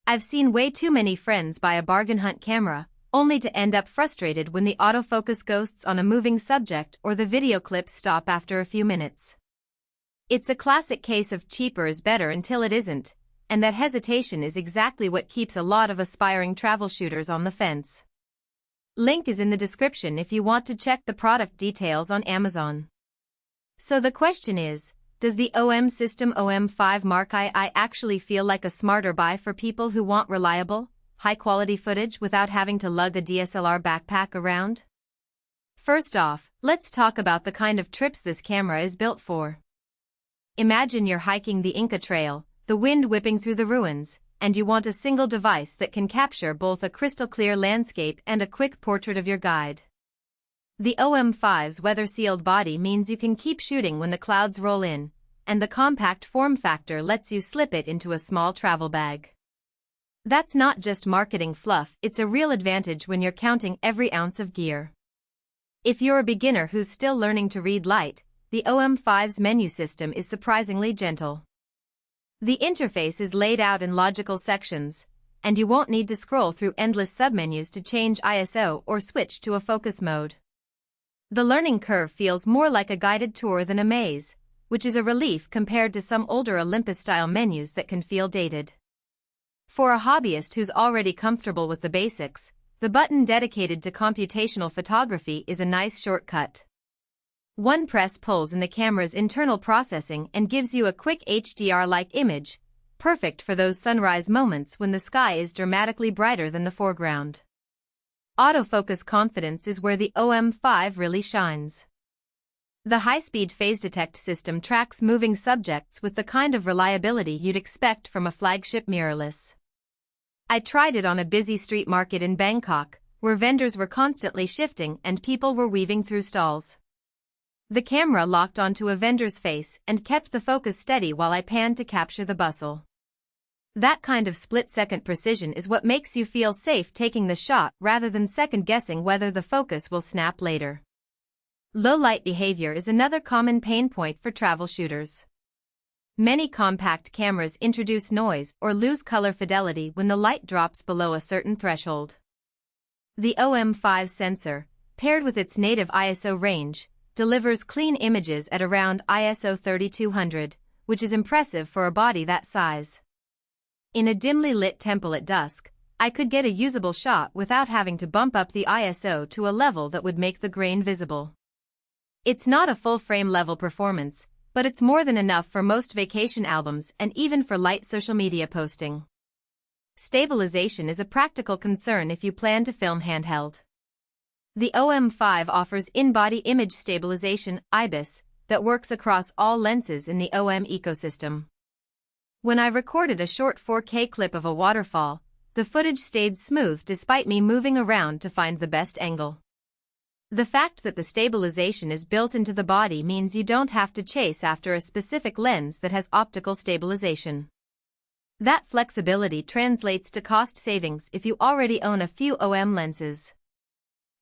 I've seen way too many friends buy a bargain hunt camera, only to end up frustrated when the autofocus ghosts on a moving subject or the video clips stop after a few minutes. It's a classic case of cheaper is better until it isn't, and that hesitation is exactly what keeps a lot of aspiring travel shooters on the fence. Link is in the description if you want to check the product details on Amazon. So the question is, does the OM System OM5 Mark II actually feel like a smarter buy for people who want reliable, high-quality footage without having to lug a DSLR backpack around? First off, let's talk about the kind of trips this camera is built for. Imagine you're hiking the Inca Trail, the wind whipping through the ruins, and you want a single device that can capture both a crystal-clear landscape and a quick portrait of your guide. The OM5's weather-sealed body means you can keep shooting when the clouds roll in, and the compact form factor lets you slip it into a small travel bag. That's not just marketing fluff, it's a real advantage when you're counting every ounce of gear. If you're a beginner who's still learning to read light, the OM5's menu system is surprisingly gentle. The interface is laid out in logical sections, and you won't need to scroll through endless submenus to change ISO or switch to a focus mode. The learning curve feels more like a guided tour than a maze, which is a relief compared to some older Olympus-style menus that can feel dated. For a hobbyist who's already comfortable with the basics, the button dedicated to computational photography is a nice shortcut. One press pulls in the camera's internal processing and gives you a quick HDR-like image, perfect for those sunrise moments when the sky is dramatically brighter than the foreground. Autofocus confidence is where the OM5 really shines. The high-speed phase detect system tracks moving subjects with the kind of reliability you'd expect from a flagship mirrorless. I tried it on a busy street market in Bangkok, where vendors were constantly shifting and people were weaving through stalls. The camera locked onto a vendor's face and kept the focus steady while I panned to capture the bustle. That kind of split-second precision is what makes you feel safe taking the shot rather than second-guessing whether the focus will snap later. Low-light behavior is another common pain point for travel shooters. Many compact cameras introduce noise or lose color fidelity when the light drops below a certain threshold. The OM5 sensor, paired with its native ISO range, delivers clean images at around ISO 3200, which is impressive for a body that size. In a dimly lit temple at dusk, I could get a usable shot without having to bump up the ISO to a level that would make the grain visible. It's not a full-frame level performance, but it's more than enough for most vacation albums and even for light social media posting. Stabilization is a practical concern if you plan to film handheld. The OM5 offers in-body image stabilization, IBIS, that works across all lenses in the OM ecosystem. When I recorded a short 4K clip of a waterfall, the footage stayed smooth despite me moving around to find the best angle. The fact that the stabilization is built into the body means you don't have to chase after a specific lens that has optical stabilization. That flexibility translates to cost savings if you already own a few OM lenses.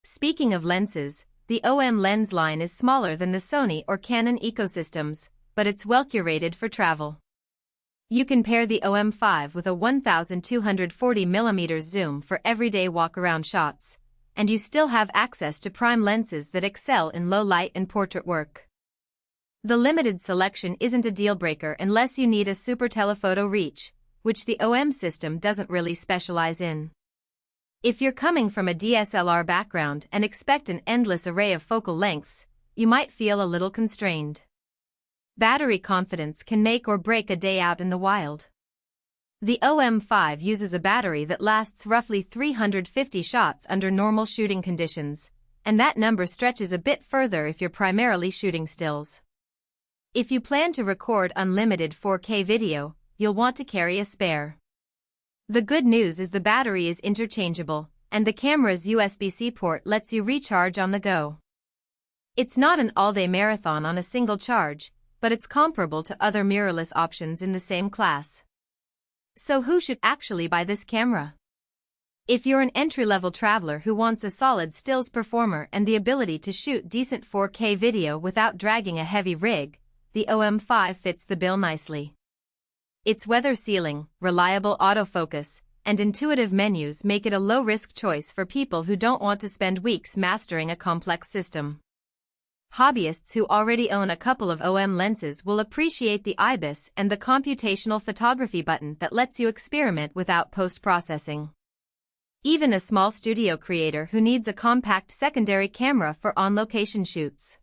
Speaking of lenses, the OM lens line is smaller than the Sony or Canon ecosystems, but it's well curated for travel. You can pair the OM5 with a 1240mm zoom for everyday walk-around shots, and you still have access to prime lenses that excel in low light and portrait work. The limited selection isn't a deal-breaker unless you need a super telephoto reach, which the OM system doesn't really specialize in. If you're coming from a DSLR background and expect an endless array of focal lengths, you might feel a little constrained. Battery confidence can make or break a day out in the wild. The OM5 uses a battery that lasts roughly 350 shots under normal shooting conditions, and that number stretches a bit further if you're primarily shooting stills. If you plan to record unlimited 4K video, you'll want to carry a spare. The good news is the battery is interchangeable, and the camera's USB-C port lets you recharge on the go. It's not an all-day marathon on a single charge, but it's comparable to other mirrorless options in the same class. So who should actually buy this camera? If you're an entry-level traveler who wants a solid stills performer and the ability to shoot decent 4K video without dragging a heavy rig, the OM5 fits the bill nicely. Its weather sealing, reliable autofocus, and intuitive menus make it a low-risk choice for people who don't want to spend weeks mastering a complex system. Hobbyists who already own a couple of OM lenses will appreciate the IBIS and the computational photography button that lets you experiment without post-processing. Even a small studio creator who needs a compact secondary camera for on-location shoots